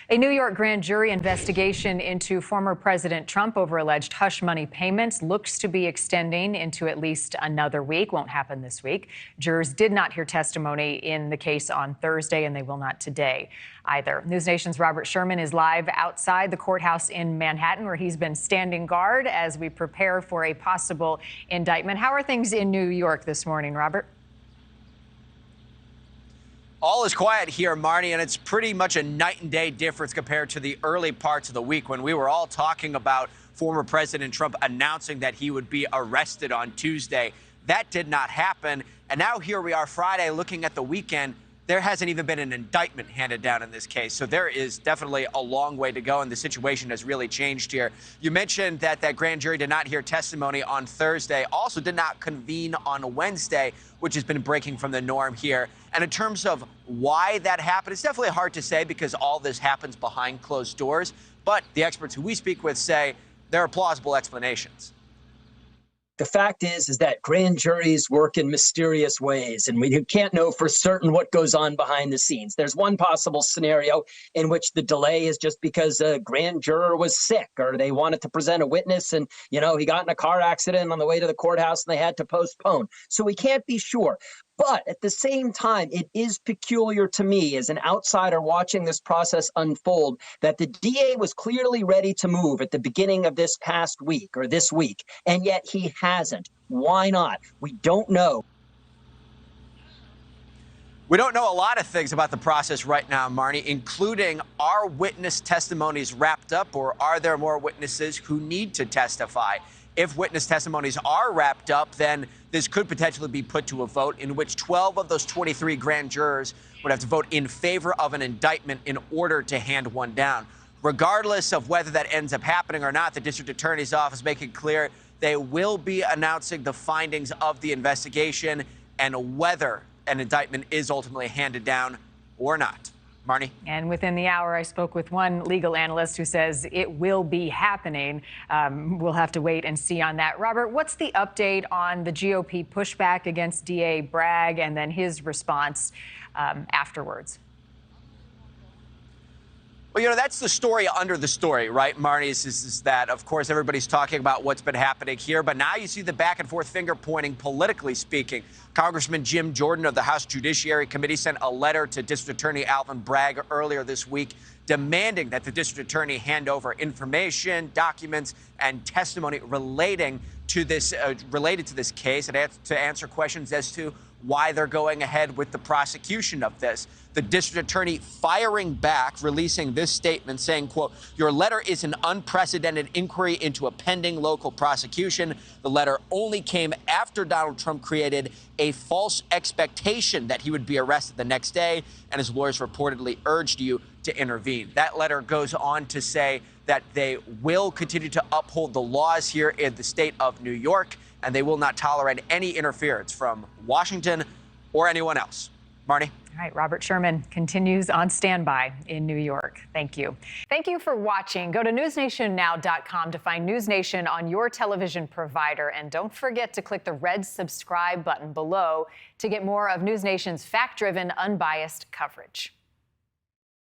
A New York grand jury investigation into former President Trump over alleged hush money payments looks to be extending into at least another week. Won't happen this week. Jurors did not hear testimony in the case on Thursday, and they will not today either. NewsNation's Robert Sherman is live outside the courthouse in Manhattan, where he's been standing guard as we prepare for a possible indictment. How are things in New York this morning, Robert? All is quiet here, Marni, and it's pretty much a night and day difference compared to the early parts of the week when we were all talking about former President Trump announcing that he would be arrested on Tuesday. That did not happen. And now here we are Friday looking at the weekend. There hasn't even been an indictment handed down in this case. So there is definitely a long way to go, and the situation has really changed here. You mentioned that that grand jury did not hear testimony on Thursday, also did not convene on Wednesday, which has been breaking from the norm here. And in terms of why that happened, it's definitely hard to say because all this happens behind closed doors. But the experts who we speak with say there are plausible explanations. The fact is that grand juries work in mysterious ways, and we can't know for certain what goes on behind the scenes. There's one possible scenario in which the delay is just because a grand juror was sick or they wanted to present a witness and, he got in a car accident on the way to the courthouse and they had to postpone. So we can't be sure. But at the same time, it is peculiar to me as an outsider watching this process unfold that the DA was clearly ready to move at the beginning of this past week or this week, and yet he hasn't. Why not? We don't know. We don't know a lot of things about the process right now, Marni, including are witness testimonies wrapped up or are there more witnesses who need to testify? If witness testimonies are wrapped up, then this could potentially be put to a vote in which 12 of those 23 grand jurors would have to vote in favor of an indictment in order to hand one down. Regardless of whether that ends up happening or not, the district attorney's office making clear they will be announcing the findings of the investigation and whether an indictment is ultimately handed down or not. Marni? And within the hour, I spoke with one legal analyst who says it will be happening. We'll have to wait and see on that. Robert, what's the update on the GOP pushback against DA Bragg and then his response afterwards? Well, that's the story under the story, right, Marni, is that, of course, everybody's talking about what's been happening here. But now you see the back and forth finger pointing, politically speaking. Congressman Jim Jordan of the House Judiciary Committee sent a letter to District Attorney Alvin Bragg earlier this week demanding that the district attorney hand over information, documents, and testimony related to this case and to answer questions as to why they're going ahead with the prosecution of this. The district attorney firing back, releasing this statement saying, quote, "Your letter is an unprecedented inquiry into a pending local prosecution. The letter only came after Donald Trump created a false expectation that he would be arrested the next day, and his lawyers reportedly urged you to intervene." That letter goes on to say that they will continue to uphold the laws here in the state of New York, and they will not tolerate any interference from Washington or anyone else. Marni? All right, Robert Sherman continues on standby in New York. Thank you. Thank you for watching. Go to newsnationnow.com to find NewsNation on your television provider. And don't forget to click the red subscribe button below to get more of NewsNation's fact-driven, unbiased coverage.